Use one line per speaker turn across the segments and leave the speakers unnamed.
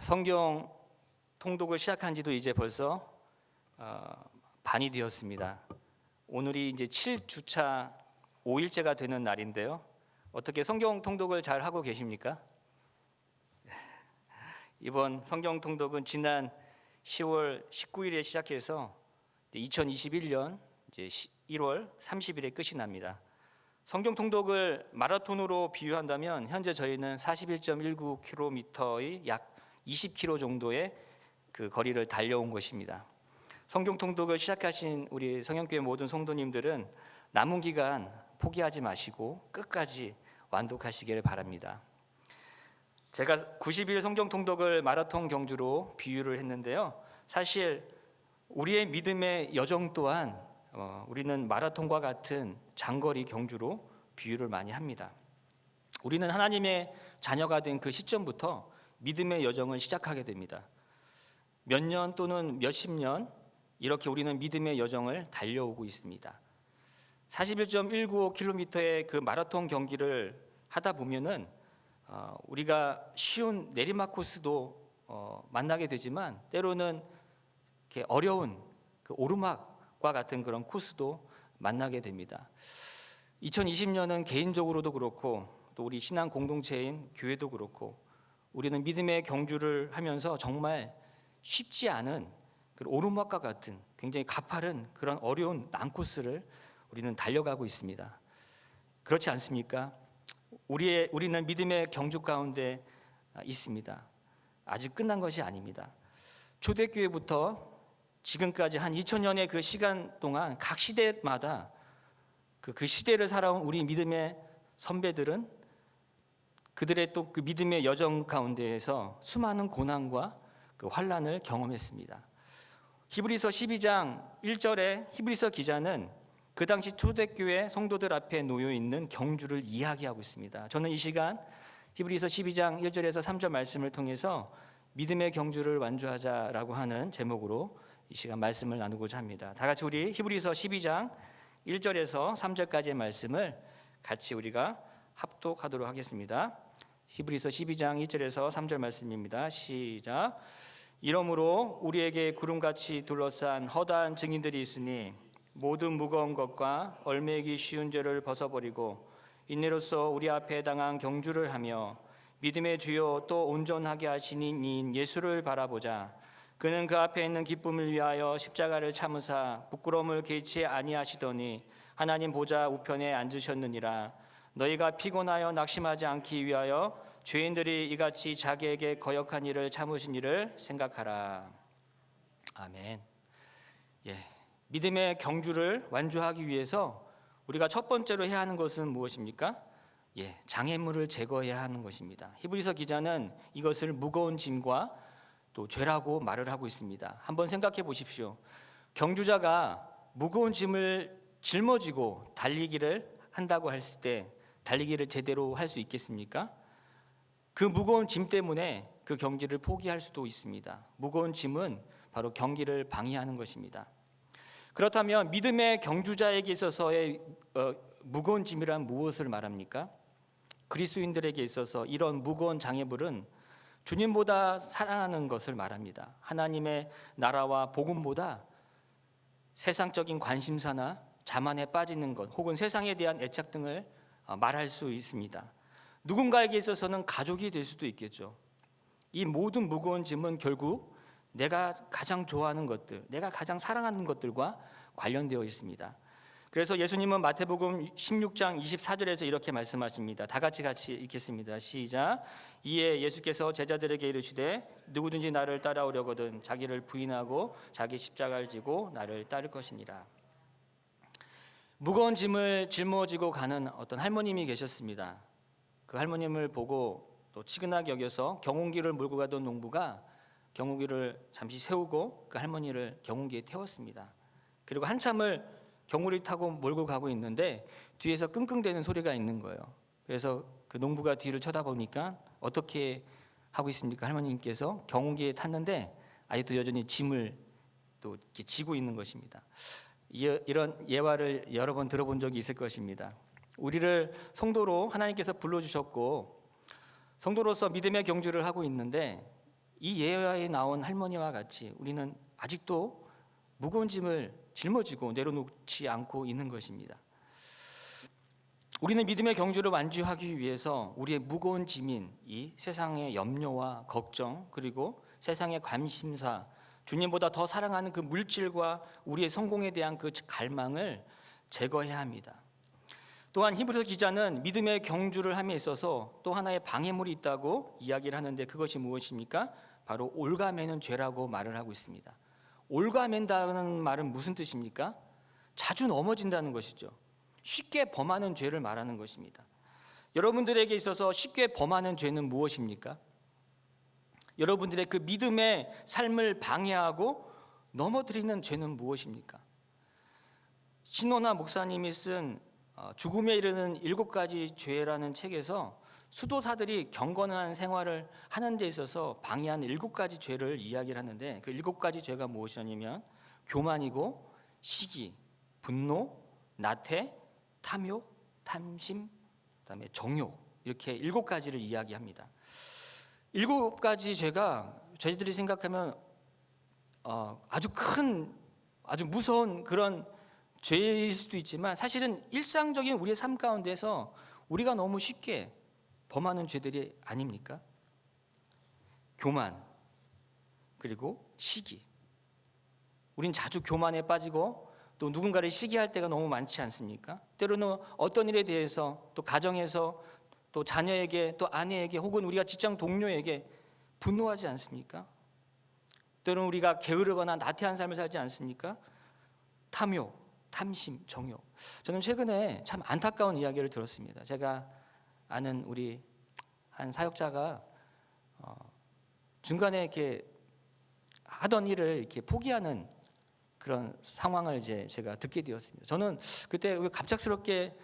성경 통독을 시작한 지도 이제 벌써 반이 되었습니다. 오늘이 이제 7주차 5일째가 되는 날인데요. 어떻게 성경 통독을 잘 하고 계십니까? 이번 성경 통독은 지난 10월 19일에 시작해서 2021년 이제 1월 30일에 끝이 납니다. 성경 통독을 마라톤으로 비유한다면 현재 저희는 41.19km의 약 20km 정도의 그 거리를 달려온 것입니다. 성경 통독을 시작하신 우리 성령교회 모든 성도님들은 남은 기간 포기하지 마시고 끝까지 완독하시기를 바랍니다. 제가 90일 성경 통독을 마라톤 경주로 비유를 했는데요. 사실 우리의 믿음의 여정 또한 우리는 마라톤과 같은 장거리 경주로 비유를 많이 합니다. 우리는 하나님의 자녀가 된 그 시점부터 믿음의 여정을 시작하게 됩니다. 몇 년 또는 몇십 년 이렇게 우리는 믿음의 여정을 달려오고 있습니다. 41.195km의 그 마라톤 경기를 하다 보면은 우리가 쉬운 내리막 코스도 만나게 되지만 때로는 이렇게 어려운 그 오르막과 같은 그런 코스도 만나게 됩니다. 2020년은 개인적으로도 그렇고 또 우리 신앙 공동체인 교회도 그렇고 우리는 믿음의 경주를 하면서 정말 쉽지 않은 오르막과 같은 굉장히 가파른 그런 어려운 난코스를 우리는 달려가고 있습니다. 그렇지 않습니까? 우리는 믿음의 경주 가운데 있습니다. 아직 끝난 것이 아닙니다. 초대교회부터 지금까지 한 2000년의 그 시간 동안 각 시대마다 그 시대를 살아온 우리 믿음의 선배들은 그들의 또 그 믿음의 여정 가운데에서 수많은 고난과 그 환난을 경험했습니다. 히브리서 12장 1절에 히브리서 기자는 그 당시 초대교회 성도들 앞에 놓여 있는 경주를 이야기하고 있습니다. 저는 이 시간 히브리서 12장 1절에서 3절 말씀을 통해서 믿음의 경주를 완주하자라고 하는 제목으로 이 시간 말씀을 나누고자 합니다. 다 같이 우리 히브리서 12장 1절에서 3절까지의 말씀을 같이 우리가 합독하도록 하겠습니다. 히브리서 12장 1절에서 3절 말씀입니다. 시작. 이러므로 우리에게 구름같이 둘러싼 허다한 증인들이 있으니 모든 무거운 것과 얼매기 쉬운 죄를 벗어버리고 인내로서 우리 앞에 당한 경주를 하며 믿음의 주요 또 온전하게 하시는 이인 예수를 바라보자. 그는 그 앞에 있는 기쁨을 위하여 십자가를 참으사 부끄러움을 개의치 아니하시더니 하나님 보좌 우편에 앉으셨느니라. 너희가 피곤하여 낙심하지 않기 위하여 죄인들이 이같이 자기에게 거역한 일을 참으신 일을 생각하라. 아멘. 믿음의 경주를 완주하기 위해서 우리가 첫 번째로 해야 하는 것은 무엇입니까? 장애물을 제거해야 하는 것입니다. 히브리서 기자는 이것을 무거운 짐과 또 죄라고 말을 하고 있습니다. 한번 생각해 보십시오. 경주자가 무거운 짐을 짊어지고 달리기를 한다고 했을 때 달리기를 제대로 할 수 있겠습니까? 그 무거운 짐 때문에 그 경기를 포기할 수도 있습니다. 무거운 짐은 바로 경기를 방해하는 것입니다. 그렇다면 믿음의 경주자에게 있어서의 무거운 짐이란 무엇을 말합니까? 그리스도인들에게 있어서 이런 무거운 장애물은 주님보다 사랑하는 것을 말합니다. 하나님의 나라와 복음보다 세상적인 관심사나 자만에 빠지는 것 혹은 세상에 대한 애착 등을 말할 수 있습니다. 누군가에게 있어서는 가족이 될 수도 있겠죠. 이 모든 무거운 짐은 결국 내가 가장 좋아하는 것들, 내가 가장 사랑하는 것들과 관련되어 있습니다. 그래서 예수님은 마태복음 16장 24절에서 이렇게 말씀하십니다. 다 같이 읽겠습니다. 시작. 이에 예수께서 제자들에게 이르시되 누구든지 나를 따라오려거든 자기를 부인하고 자기 십자가를 지고 나를 따를 것이니라. 무거운 짐을 짊어지고 가는 어떤 할머님이 계셨습니다. 그 할머님을 보고 또 치근하게 여겨서 경운기를 몰고 가던 농부가 경운기를 잠시 세우고 그 할머니를 경운기에 태웠습니다. 그리고 한참을 경운기를 타고 몰고 가고 있는데 뒤에서 끙끙대는 소리가 있는 거예요. 그래서 그 농부가 뒤를 쳐다보니까 어떻게 하고 있습니까? 할머님께서 경운기에 탔는데 아직도 여전히 짐을 또 이렇게 지고 있는 것입니다. 이런 예화를 여러 번 들어본 적이 있을 것입니다. 우리를 성도로 하나님께서 불러주셨고 성도로서 믿음의 경주를 하고 있는데 이 예화에 나온 할머니와 같이 우리는 아직도 무거운 짐을 짊어지고 내려놓지 않고 있는 것입니다. 우리는 믿음의 경주를 완주하기 위해서 우리의 무거운 짐인 이 세상의 염려와 걱정, 그리고 세상의 관심사, 주님보다 더 사랑하는 그 물질과 우리의 성공에 대한 그 갈망을 제거해야 합니다. 또한 히브리서 기자는 믿음의 경주를 함에 있어서 또 하나의 방해물이 있다고 이야기를 하는데, 그것이 무엇입니까? 바로 올가매는 죄라고 말을 하고 있습니다. 올가맨다는 말은 무슨 뜻입니까? 자주 넘어진다는 것이죠. 쉽게 범하는 죄를 말하는 것입니다. 여러분들에게 있어서 쉽게 범하는 죄는 무엇입니까? 여러분들의 그 믿음의 삶을 방해하고 넘어뜨리는 죄는 무엇입니까? 신원하 목사님이 쓴 죽음에 이르는 7가지 죄라는 책에서 수도사들이 경건한 생활을 하는 데 있어서 방해하는 7가지 죄를 이야기를 하는데, 그 7가지 죄가 무엇이냐면 교만이고, 시기, 분노, 나태, 탐욕, 탐심, 그다음에 정욕, 이렇게 7가지를 이야기합니다. 7가지 죄가 저희들이 생각하면 아주 큰, 아주 무서운 그런 죄일 수도 있지만, 사실은 일상적인 우리의 삶 가운데서 우리가 너무 쉽게 범하는 죄들이 아닙니까? 교만, 그리고 시기. 우린 자주 교만에 빠지고 또 누군가를 시기할 때가 너무 많지 않습니까? 때로는 어떤 일에 대해서, 또 가정에서, 또 자녀에게, 또 아내에게, 혹은 우리가 직장 동료에게 분노하지 않습니까? 때로는 우리가 게으르거나 나태한 삶을 살지 않습니까? 탐욕, 탐심, 정욕. 저는 최근에 참 안타까운 이야기를 들었습니다. 제가 아는 우리 한 사역자가 중간에 이렇게 하던 일을 이렇게 포기하는 그런 상황을 이제 제가 듣게 되었습니다. 저는 그때 왜 갑작스럽게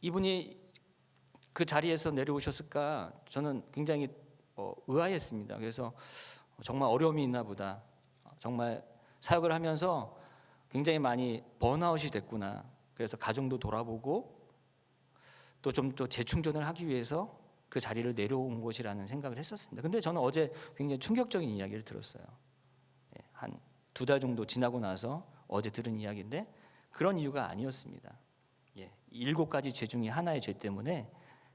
이분이 그 자리에서 내려오셨을까, 저는 굉장히 의아했습니다. 그래서 정말 어려움이 있나 보다, 정말 사역을 하면서 굉장히 많이 번아웃이 됐구나, 그래서 가정도 돌아보고 또 좀 더 재충전을 하기 위해서 그 자리를 내려온 것이라는 생각을 했었습니다. 근데 저는 어제 굉장히 충격적인 이야기를 들었어요. 한 2달 정도 지나고 나서 어제 들은 이야기인데, 그런 이유가 아니었습니다. 7가지 죄 중에 하나의 죄 때문에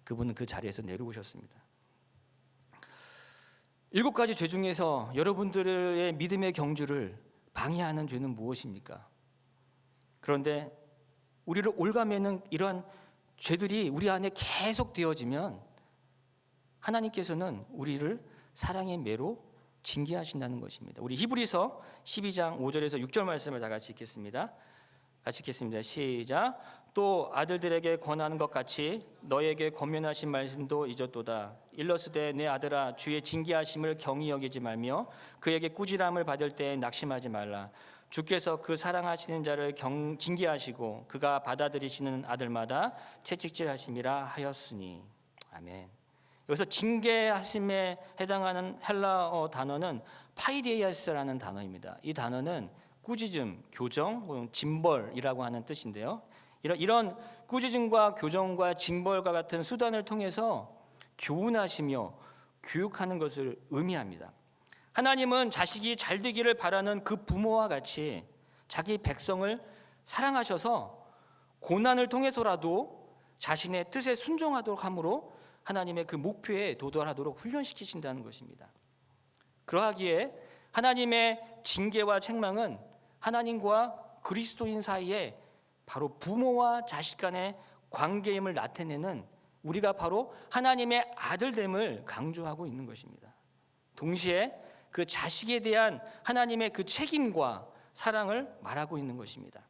그분은 그 자리에서 내려오셨습니다. 7가지 죄 중에서 여러분들의 믿음의 경주를 방해하는 죄는 무엇입니까? 그런데 우리를 올가매는 이러한 죄들이 우리 안에 계속 되어지면 하나님께서는 우리를 사랑의 매로 징계하신다는 것입니다. 우리 히브리서 12장 5절에서 6절 말씀을 다 같이 읽겠습니다. 같이 읽겠습니다. 시작. 또 아들들에게 권하는 것 같이 너에게 권면하신 말씀도 잊었도다. 일러스되 내 아들아, 주의 징계하심을 경히 여기지 말며 그에게 꾸지람을 받을 때 낙심하지 말라. 주께서 그 사랑하시는 자를 징계하시고 그가 받아들이시는 아들마다 채찍질하심이라 하였으니. 아멘. 여기서 징계하심에 해당하는 헬라어 단어는 파이데이아스라는 단어입니다. 이 단어는 꾸짖음, 교정, 혹은 징벌이라고 하는 뜻인데요. 이런 꾸짖음과 교정과 징벌과 같은 수단을 통해서 교훈하시며 교육하는 것을 의미합니다. 하나님은 자식이 잘 되기를 바라는 그 부모와 같이 자기 백성을 사랑하셔서 고난을 통해서라도 자신의 뜻에 순종하도록 함으로 하나님의 그 목표에 도달하도록 훈련시키신다는 것입니다. 그러하기에 하나님의 징계와 책망은 하나님과 그리스도인 사이에 바로 부모와 자식 간의 관계임을 나타내는, 우리가 바로 하나님의 아들됨을 강조하고 있는 것입니다. 동시에 그 자식에 대한 하나님의 그 책임과 사랑을 말하고 있는 것입니다.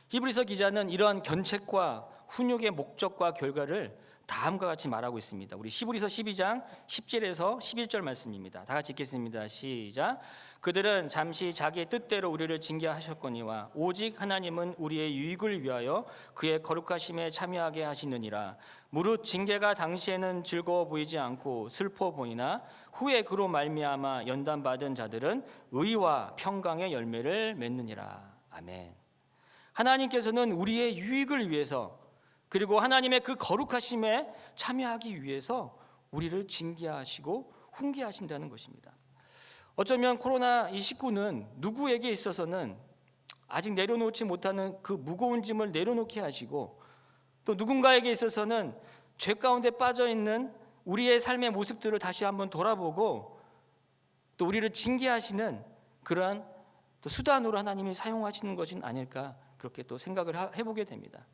히브리서 기자는 이러한 견책과 훈육의 목적과 결과를 다음과 같이 말하고 있습니다. 우리 히브리서 12장 10절에서 11절 말씀입니다. 다 같이 읽겠습니다. 시작. 그들은 잠시 자기의 뜻대로 우리를 징계하셨거니와 오직 하나님은 우리의 유익을 위하여 그의 거룩하심에 참여하게 하시느니라. 무릇 징계가 당시에는 즐거워 보이지 않고 슬퍼 보이나 후에 그로 말미암아 연단받은 자들은 의와 평강의 열매를 맺느니라. 아멘. 하나님께서는 우리의 유익을 위해서, 그리고 하나님의 그 거룩하심에 참여하기 위해서 우리를 징계하시고 훈계하신다는 것입니다. 어쩌면 코로나19는 누구에게 있어서는 아직 내려놓지 못하는 그 무거운 짐을 내려놓게 하시고, 또 누군가에게 있어서는 죄 가운데 빠져 있는 우리의 삶의 모습들을 다시 한번 돌아보고 또 우리를 징계하시는 그러한 또 수단으로 하나님이 사용하시는 것은 아닐까, 그렇게 또 생각을 해보게 됩니다.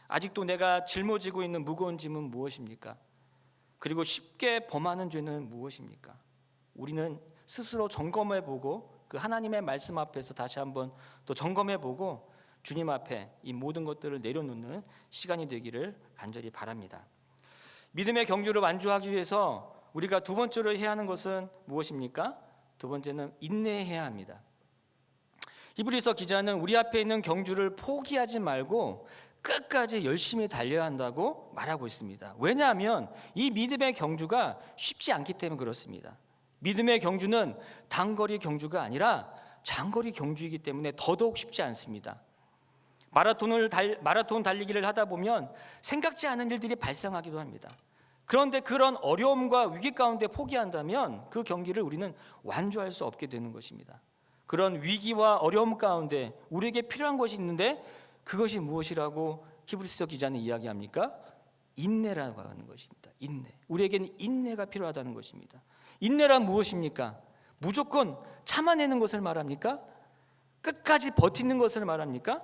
아직도 내가 짊어지고 있는 무거운 짐은 무엇입니까? 그리고 쉽게 범하는 죄는 무엇입니까? 우리는 스스로 점검해보고 그 하나님의 말씀 앞에서 다시 한번 또 점검해보고 주님 앞에 이 모든 것들을 내려놓는 시간이 되기를 간절히 바랍니다. 믿음의 경주를 완주하기 위해서 우리가 두 번째로 해야 하는 것은 무엇입니까? 두 번째는 인내해야 합니다. 히브리서 기자는 우리 앞에 있는 경주를 포기하지 말고 끝까지 열심히 달려야 한다고 말하고 있습니다. 왜냐하면 이 믿음의 경주가 쉽지 않기 때문에 그렇습니다. 믿음의 경주는 단거리 경주가 아니라 장거리 경주이기 때문에 더더욱 쉽지 않습니다. 마라톤 달리기를 하다 보면 생각지 않은 일들이 발생하기도 합니다. 그런데 그런 어려움과 위기 가운데 포기한다면 그 경기를 우리는 완주할 수 없게 되는 것입니다. 그런 위기와 어려움 가운데 우리에게 필요한 것이 있는데 그것이 무엇이라고 히브리서 기자는 이야기합니까? 인내라고 하는 것입니다. 인내. 우리에게는 인내가 필요하다는 것입니다. 인내란 무엇입니까? 무조건 참아내는 것을 말합니까? 끝까지 버티는 것을 말합니까?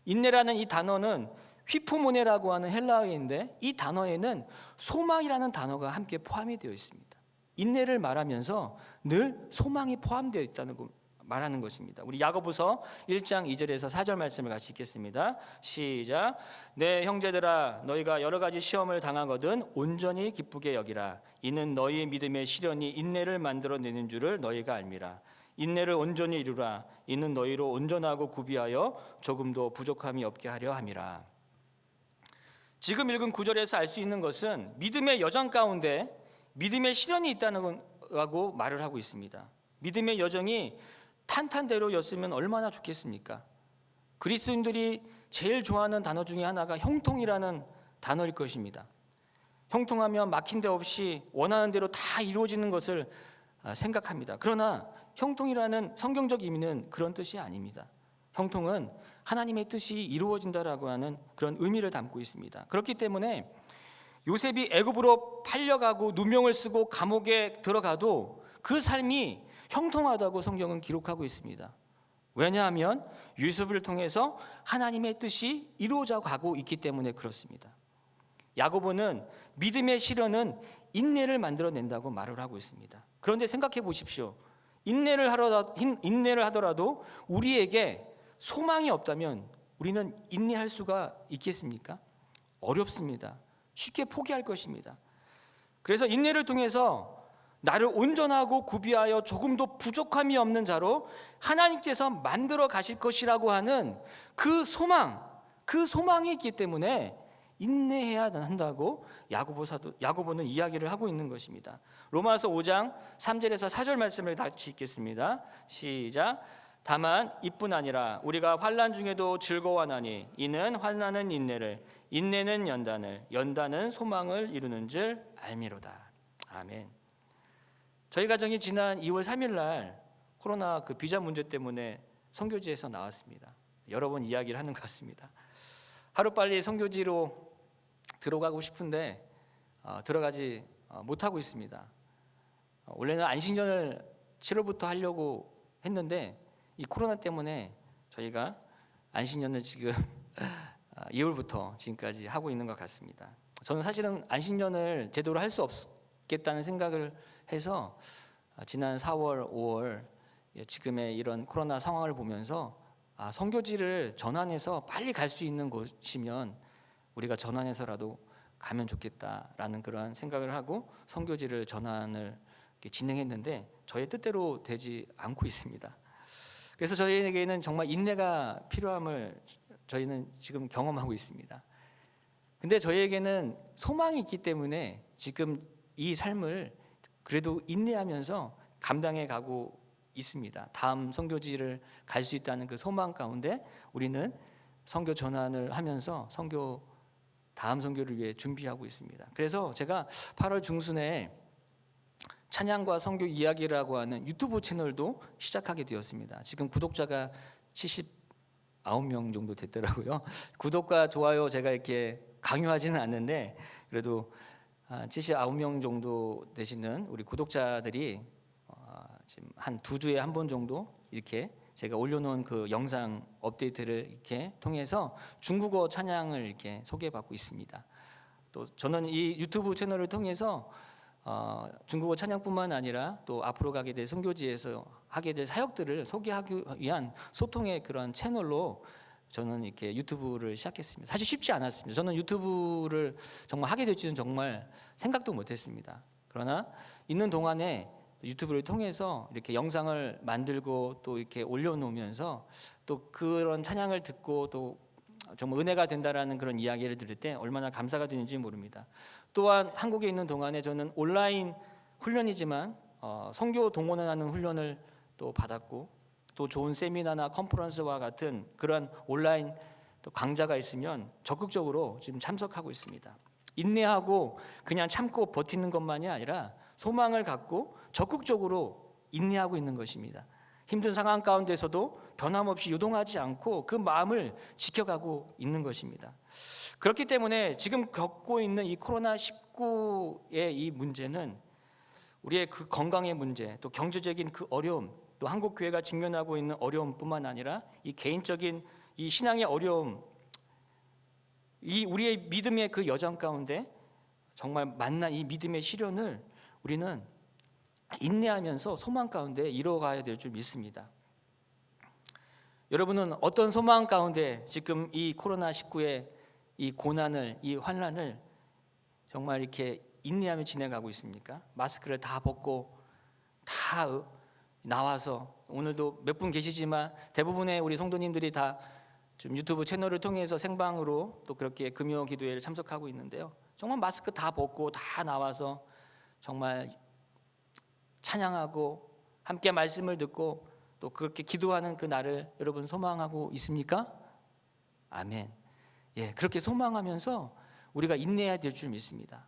인내라는 이 단어는 휘포모네라고 하는 헬라어인데 이 단어에는 소망이라는 단어가 함께 포함이 되어 있습니다. 인내를 말하면서 늘 소망이 포함되어 있다는 거 말하는 것입니다. 우리 야고보서 1장 2절에서 4절 말씀을 같이 읽겠습니다. 시작. 내 형제들아 너희가 여러 가지 시험을 당하거든 온전히 기쁘게 여기라. 이는 너희의 믿음의 시련이 인내를 만들어내는 줄을 너희가 알미라. 인내를 온전히 이루라. 이는 너희로 온전하고 구비하여 조금도 부족함이 없게 하려 함이라. 지금 읽은 9절에서 알 수 있는 것은 믿음의 여정 가운데 믿음의 시련이 있다는 거라고 말을 하고 있습니다. 믿음의 여정이 탄탄대로였으면 얼마나 좋겠습니까? 그리스도인들이 제일 좋아하는 단어 중에 하나가 형통이라는 단어일 것입니다. 형통하면 막힌 데 없이 원하는 대로 다 이루어지는 것을 생각합니다. 그러나 형통이라는 성경적 의미는 그런 뜻이 아닙니다. 형통은 하나님의 뜻이 이루어진다라고 하는 그런 의미를 담고 있습니다. 그렇기 때문에 요셉이 애굽으로 팔려가고 누명을 쓰고 감옥에 들어가도 그 삶이 형통하다고 성경은 기록하고 있습니다. 왜냐하면 요셉을 통해서 하나님의 뜻이 이루어져 가고 있기 때문에 그렇습니다. 야고보는 믿음의 시련은 인내를 만들어낸다고 말을 하고 있습니다. 그런데 생각해 보십시오. 인내를 하더라도 우리에게 소망이 없다면 우리는 인내할 수가 있겠습니까? 어렵습니다. 쉽게 포기할 것입니다. 그래서 인내를 통해서 나를 온전하고 구비하여 조금도 부족함이 없는 자로 하나님께서 만들어 가실 것이라고 하는 그 소망이 있기 때문에 인내해야 한다고 야고보는 이야기를 하고 있는 것입니다. 로마서 5장 3절에서 4절 말씀을 같이 읽겠습니다. 시작. 다만 이뿐 아니라 우리가 환난 중에도 즐거워하나니 이는 환난은 인내를, 인내는 연단을, 연단은 소망을 이루는 줄 알미로다. 아멘. 저희 가정이 지난 2월 3일 날 코로나 그 비자 문제 때문에 선교지에서 나왔습니다. 여러 번 이야기를 하는 것 같습니다. 하루빨리 선교지로 들어가고 싶은데 들어가지 못하고 있습니다. 원래는 안식년을 7월부터 하려고 했는데 이 코로나 때문에 저희가 안식년을 지금 2월부터 지금까지 하고 있는 것 같습니다. 저는 사실은 안식년을 제대로 할 수 없겠다는 생각을 해서 지난 4월, 5월 지금의 이런 코로나 상황을 보면서 선교지를 전환해서 빨리 갈 수 있는 곳이면 우리가 전환해서라도 가면 좋겠다라는 그런 생각을 하고 선교지를 전환을 진행했는데 저의 뜻대로 되지 않고 있습니다. 그래서 저희에게는 정말 인내가 필요함을 저희는 지금 경험하고 있습니다. 근데 저희에게는 소망이 있기 때문에 지금 이 삶을 그래도 인내하면서 감당해 가고 있습니다. 다음 선교지를 갈 수 있다는 그 소망 가운데 우리는 선교 전환을 하면서 다음 선교를 위해 준비하고 있습니다. 그래서 제가 8월 중순에 찬양과 선교 이야기라고 하는 유튜브 채널도 시작하게 되었습니다. 지금 구독자가 79명 정도 됐더라고요. 구독과 좋아요 제가 이렇게 강요하지는 않는데 그래도 79명 정도 되시는 우리 구독자들이 지금 한 2주에 한 번 정도 이렇게 제가 올려놓은 그 영상 업데이트를 이렇게 통해서 중국어 찬양을 이렇게 소개받고 있습니다. 또 저는 이 유튜브 채널을 통해서 중국어 찬양뿐만 아니라 또 앞으로 가게 될 선교지에서 하게 될 사역들을 소개하기 위한 소통의 그런 채널로 저는 이렇게 유튜브를 시작했습니다. 사실 쉽지 않았습니다. 저는 유튜브를 정말 하게 될지는 정말 생각도 못했습니다. 그러나 있는 동안에 유튜브를 통해서 이렇게 영상을 만들고 또 이렇게 올려놓으면서 또 그런 찬양을 듣고 또 정말 은혜가 된다라는 그런 이야기를 들을 때 얼마나 감사가 되는지 모릅니다. 또한 한국에 있는 동안에 저는 온라인 훈련이지만 선교 동원하는 훈련을 또 받았고 또 좋은 세미나나 컨퍼런스와 같은 그런 온라인 또 강좌가 있으면 적극적으로 지금 참석하고 있습니다. 인내하고 그냥 참고 버티는 것만이 아니라 소망을 갖고 적극적으로 인내하고 있는 것입니다. 힘든 상황 가운데서도 변함없이 요동하지 않고 그 마음을 지켜가고 있는 것입니다. 그렇기 때문에 지금 겪고 있는 이 코로나19의 이 문제는 우리의 그 건강의 문제, 또 경제적인 그 어려움, 또 한국 교회가 직면하고 있는 어려움뿐만 아니라 이 개인적인 이 신앙의 어려움, 이 우리의 믿음의 그 여정 가운데 정말 만난 이 믿음의 시련을 우리는 인내하면서 소망 가운데 이뤄가야 될 줄 믿습니다. 여러분은 어떤 소망 가운데 지금 이 코로나19의 이 고난을, 이 환난을 정말 이렇게 인내하며 지내가고 있습니까? 마스크를 다 벗고 다 나와서 오늘도 몇 분 계시지만 대부분의 우리 성도님들이 다 지금 유튜브 채널을 통해서 생방으로 또 그렇게 금요 기도회를 참석하고 있는데요. 정말 마스크 다 벗고 다 나와서 정말 찬양하고 함께 말씀을 듣고 또 그렇게 기도하는 그 날을 여러분 소망하고 있습니까? 아멘. 예, 그렇게 소망하면서 우리가 인내해야 될 줄 믿습니다.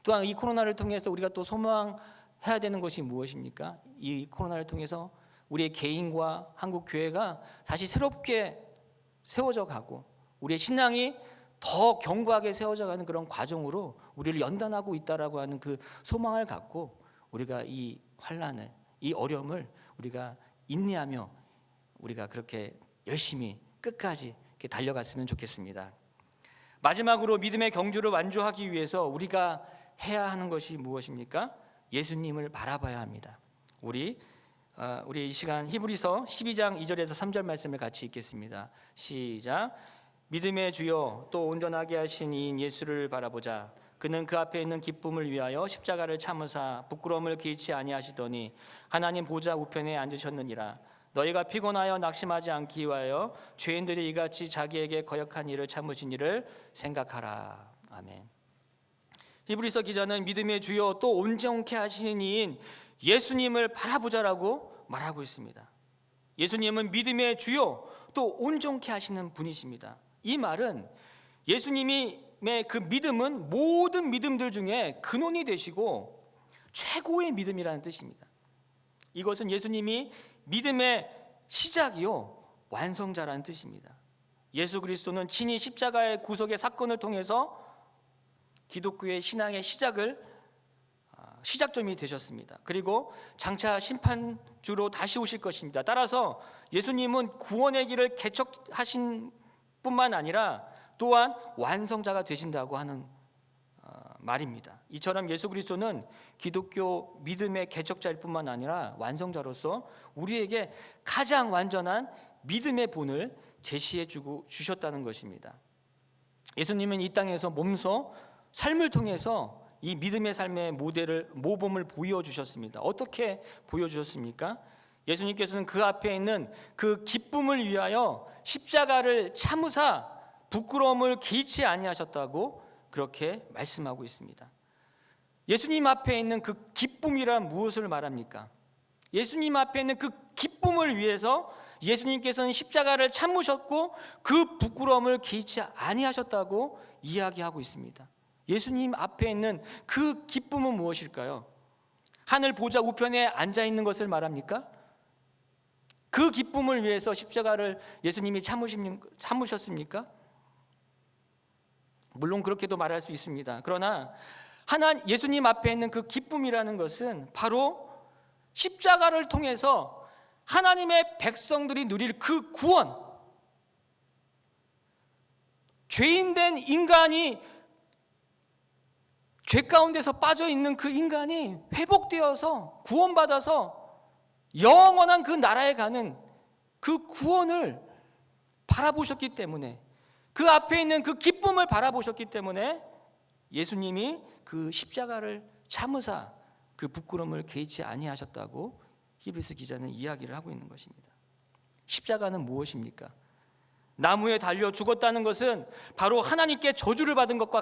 또한 이 코로나를 통해서 우리가 또 소망해야 되는 것이 무엇입니까? 이 코로나를 통해서 우리의 개인과 한국 교회가 다시 새롭게 세워져 가고 우리의 신앙이 더 견고하게 세워져 가는 그런 과정으로 우리를 연단하고 있다라고 하는 그 소망을 갖고 우리가 이 환난을, 이 어려움을 우리가 인내하며 우리가 그렇게 열심히 끝까지 이렇게 달려갔으면 좋겠습니다. 마지막으로 믿음의 경주를 완주하기 위해서 우리가 해야 하는 것이 무엇입니까? 예수님을 바라봐야 합니다. 우리 이 시간 히브리서 12장 2절에서 3절 말씀을 같이 읽겠습니다. 시작. 믿음의 주여 또 온전하게 하신 이인 예수를 바라보자. 그는 그 앞에 있는 기쁨을 위하여 십자가를 참으사 부끄러움을 개의치 아니하시더니 하나님 보좌 우편에 앉으셨느니라. 너희가 피곤하여 낙심하지 않기 위하여 죄인들이 이같이 자기에게 거역한 일을 참으신 일을 생각하라. 아멘. 히브리서 기자는 믿음의 주여 또 온전케 하시는 이인 예수님을 바라보자라고 말하고 있습니다. 예수님은 믿음의 주요 또 온전케 하시는 분이십니다. 이 말은 예수님의 그 믿음은 모든 믿음들 중에 근원이 되시고 최고의 믿음이라는 뜻입니다. 이것은 예수님이 믿음의 시작이요 완성자라는 뜻입니다. 예수 그리스도는 친히 십자가의 구속의 사건을 통해서 기독교의 신앙의 시작점이 되셨습니다. 그리고 장차 심판주로 다시 오실 것입니다. 따라서 예수님은 구원의 길을 개척하신 뿐만 아니라 또한 완성자가 되신다고 하는 말입니다. 이처럼 예수 그리스도는 기독교 믿음의 개척자일 뿐만 아니라 완성자로서 우리에게 가장 완전한 믿음의 본을 제시해 주셨다는 것입니다. 예수님은 이 땅에서 몸소 삶을 통해서 이 믿음의 삶의 모범을 보여주셨습니다. 어떻게 보여주셨습니까? 예수님께서는 그 앞에 있는 그 기쁨을 위하여 십자가를 참으사 부끄러움을 개의치 아니하셨다고 그렇게 말씀하고 있습니다. 예수님 앞에 있는 그 기쁨이란 무엇을 말합니까? 예수님 앞에 있는 그 기쁨을 위해서 예수님께서는 십자가를 참으셨고 그 부끄러움을 개의치 아니하셨다고 이야기하고 있습니다. 예수님 앞에 있는 그 기쁨은 무엇일까요? 하늘 보좌 우편에 앉아 있는 것을 말합니까? 그 기쁨을 위해서 십자가를 예수님이 참으셨습니까? 물론 그렇게도 말할 수 있습니다. 그러나 예수님 앞에 있는 그 기쁨이라는 것은 바로 십자가를 통해서 하나님의 백성들이 누릴 그 구원, 죄인된 인간이, 죄 가운데서 빠져 있는 그 인간이 회복되어서 구원받아서 영원한 그 나라에 가는 그 구원을 바라보셨기 때문에, 그 앞에 있는 그 기쁨을 바라보셨기 때문에 예수님이 그 십자가를 참으사 그 부끄러움을 개의치 아니하셨다고 히브리서 기자는 이야기를 하고 있는 것입니다. 십자가는 무엇입니까? 나무에 달려 죽었다는 것은 바로 하나님께 저주를 받은 것과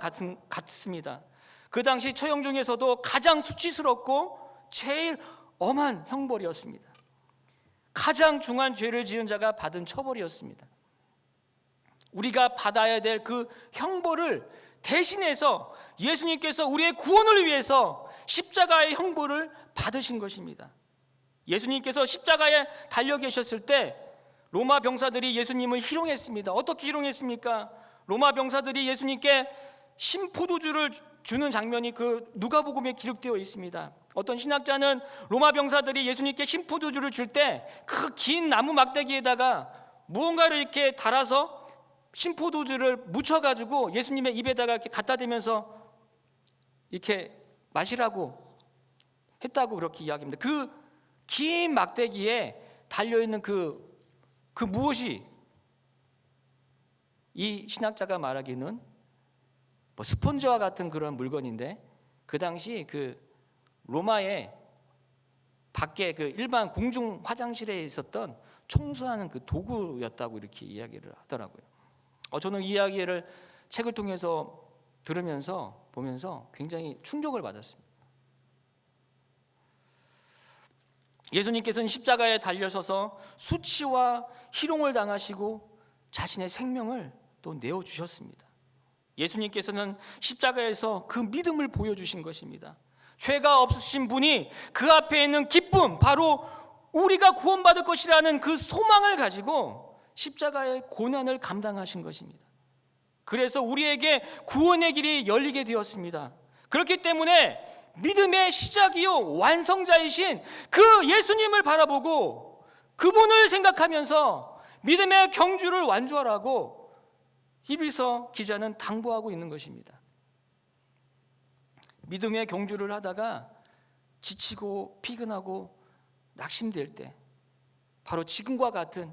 같습니다. 그 당시 처형 중에서도 가장 수치스럽고 제일 엄한 형벌이었습니다. 가장 중한 죄를 지은 자가 받은 처벌이었습니다. 우리가 받아야 될 그 형벌을 대신해서 예수님께서 우리의 구원을 위해서 십자가의 형벌을 받으신 것입니다. 예수님께서 십자가에 달려 계셨을 때 로마 병사들이 예수님을 희롱했습니다. 어떻게 희롱했습니까? 로마 병사들이 예수님께 신포도주를 주는 장면이 그 누가복음에 기록되어 있습니다. 어떤 신학자는 로마 병사들이 예수님께 신포도주를 줄 때 그 긴 나무 막대기에다가 무언가를 이렇게 달아서 신포도주를 묻혀가지고 예수님의 입에다가 이렇게 갖다 대면서 이렇게 마시라고 했다고 그렇게 이야기합니다. 그 긴 막대기에 달려있는 그 무엇이, 이 신학자가 말하기는 뭐 스펀지와 같은 그런 물건인데, 그 당시 그 로마의 밖에 그 일반 공중 화장실에 있었던 청소하는 그 도구였다고 이렇게 이야기를 하더라고요. 저는 이 이야기를 책을 통해서 들으면서 보면서 굉장히 충격을 받았습니다. 예수님께서는 십자가에 달려서서 수치와 희롱을 당하시고 자신의 생명을 또 내어주셨습니다. 예수님께서는 십자가에서 그 믿음을 보여주신 것입니다. 죄가 없으신 분이 그 앞에 있는 기쁨, 바로 우리가 구원받을 것이라는 그 소망을 가지고 십자가의 고난을 감당하신 것입니다. 그래서 우리에게 구원의 길이 열리게 되었습니다. 그렇기 때문에 믿음의 시작이요 완성자이신 그 예수님을 바라보고 그분을 생각하면서 믿음의 경주를 완주하라고 히브리서 기자는 당부하고 있는 것입니다. 믿음의 경주를 하다가 지치고 피곤하고 낙심될 때, 바로 지금과 같은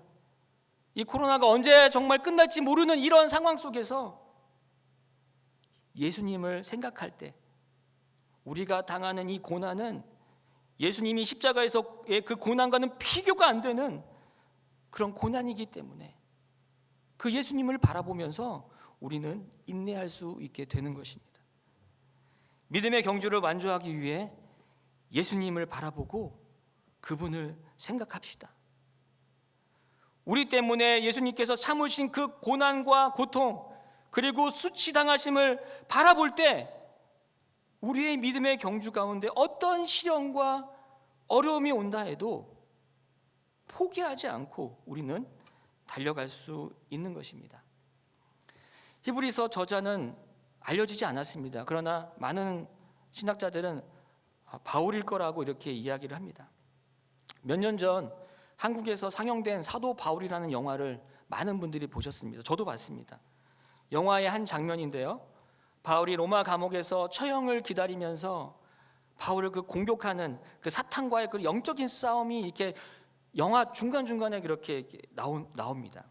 이 코로나가 언제 정말 끝날지 모르는 이런 상황 속에서 예수님을 생각할 때, 우리가 당하는 이 고난은 예수님이 십자가에서의 그 고난과는 비교가 안 되는 그런 고난이기 때문에 그 예수님을 바라보면서 우리는 인내할 수 있게 되는 것입니다. 믿음의 경주를 완주하기 위해 예수님을 바라보고 그분을 생각합시다. 우리 때문에 예수님께서 참으신 그 고난과 고통, 그리고 수치당하심을 바라볼 때 우리의 믿음의 경주 가운데 어떤 시련과 어려움이 온다 해도 포기하지 않고 우리는 달려갈 수 있는 것입니다. 히브리서 저자는 알려지지 않았습니다. 그러나 많은 신학자들은 바울일 거라고 이렇게 이야기를 합니다. 몇 년 전 한국에서 상영된 사도 바울이라는 영화를 많은 분들이 보셨습니다. 저도 봤습니다. 영화의 한 장면인데요, 바울이 로마 감옥에서 처형을 기다리면서 바울을 그 공격하는 그 사탄과의 그 영적인 싸움이 이렇게 영화 중간중간에 그렇게 나옵니다.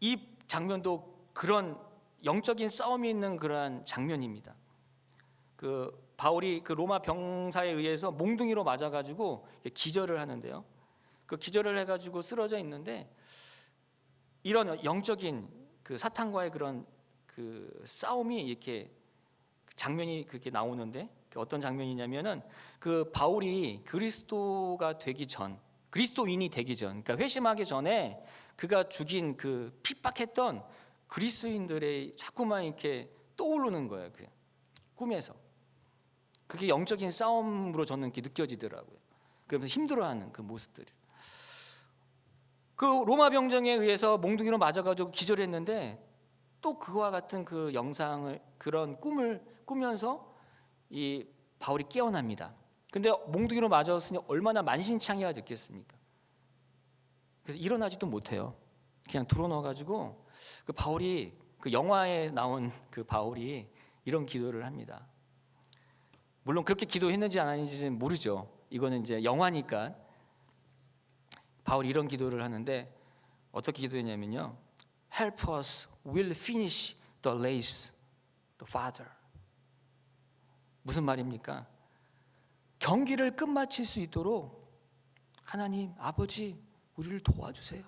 이 장면도 그런 영적인 싸움이 있는 그러한 장면입니다. 그 바울이 그 로마 병사에 의해서 몽둥이로 맞아가지고 기절을 하는데요, 그 기절을 해가지고 쓰러져 있는데 이런 영적인 그 사탄과의 그런 그 싸움이 이렇게 장면이 그렇게 나오는데, 어떤 장면이냐면은 그 바울이 그리스도가 되기 전, 그리스도인이 되기 전, 그러니까 회심하기 전에 그가 죽인 그 핍박했던 그리스도인들의 자꾸만 이렇게 떠오르는 거예요. 그 꿈에서. 그게 영적인 싸움으로 저는 이렇게 느껴지더라고요. 그러면서 힘들어하는 그 모습들이. 그 로마 병정에 의해서 몽둥이로 맞아가지고 기절했는데 또 그와 같은 그 영상을, 그런 꿈을 꾸면서 이 바울이 깨어납니다. 근데 몽둥이로 맞았으니 얼마나 만신창이가 됐겠습니까? 그래서 일어나지도 못해요. 그냥 들어넣어가지고 그 바울이, 그 영화에 나온 그 바울이 이런 기도를 합니다. 물론 그렇게 기도했는지 안 했는지는 모르죠. 이거는 이제 영화니까. 바울이 이런 기도를 하는데 어떻게 기도했냐면요, Help us, we'll finish the race, the Father. 무슨 말입니까? 경기를 끝마칠 수 있도록 하나님 아버지 우리를 도와주세요.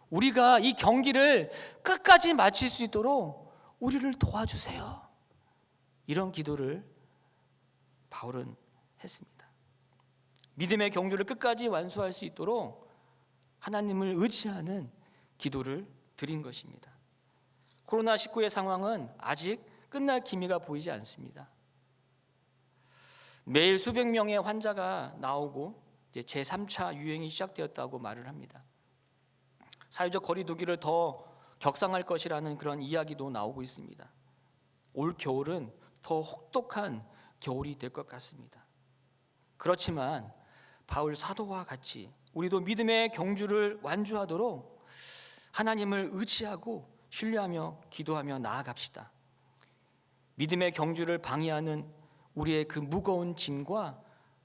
우리가 이 경기를 끝까지 마칠 수 있도록 우리를 도와주세요. 이런 기도를 바울은 했습니다. 믿음의 경주를 끝까지 완수할 수 있도록 하나님을 의지하는 기도를 드린 것입니다. 코로나19의 상황은 아직 끝날 기미가 보이지 않습니다. 매일 수백 명의 환자가 나오고 이제 제3차 유행이 시작되었다고 말을 합니다. 사회적 거리 두기를 더 격상할 것이라는 그런 이야기도 나오고 있습니다. 올 겨울은 더 혹독한 겨울이 될 것 같습니다. 그렇지만 바울 사도와 같이 우리도 믿음의 경주를 완주하도록 하나님을 의지하고 신뢰하며 기도하며 나아갑시다. 믿음의 경주를 방해하는 우리의 그 무거운 짐과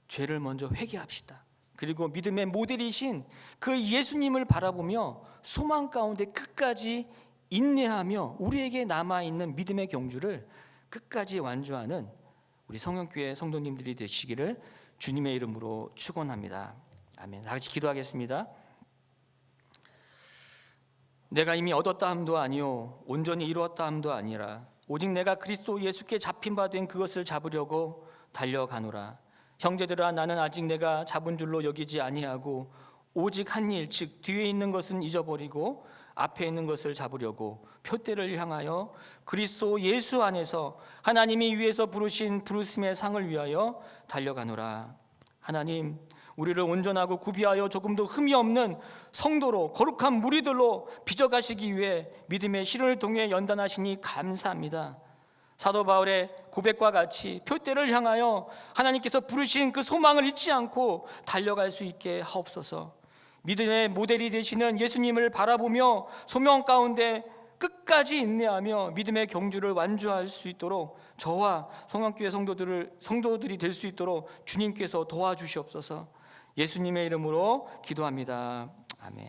죄를 먼저 회개합시다. 그리고 믿음의 모델이신 그 예수님을 바라보며 소망 가운데 끝까지 인내하며 우리에게 남아있는 믿음의 경주를 끝까지 완주하는 우리 성령교회 성도님들이 되시기를 주님의 이름으로 축원합니다. 아멘. 다 같이 기도하겠습니다. 내가 이미 얻었다 함도 아니요 온전히 이루었다 함도 아니라 오직 내가 그리스도 예수께 잡힌 바 된 그것을 잡으려고 달려가노라. 형제들아, 나는 아직 내가 잡은 줄로 여기지 아니하고 오직 한 일, 즉 뒤에 있는 것은 잊어버리고 앞에 있는 것을 잡으려고 표대를 향하여 그리스도 예수 안에서 하나님이 위에서 부르신 부르심의 상을 위하여 달려가노라. 하나님, 우리를 온전하고 구비하여 조금도 흠이 없는 성도로 거룩한 무리들로 빚어가시기 위해 믿음의 실현을 통해 연단하시니 감사합니다. 사도 바울의 고백과 같이 표대를 향하여 하나님께서 부르신 그 소망을 잊지 않고 달려갈 수 있게 하옵소서. 믿음의 모델이 되시는 예수님을 바라보며 소명 가운데 끝까지 인내하며 믿음의 경주를 완주할 수 있도록 저와 성령교회 성도들이 될 수 있도록 주님께서 도와주시옵소서. 예수님의 이름으로 기도합니다. 아멘.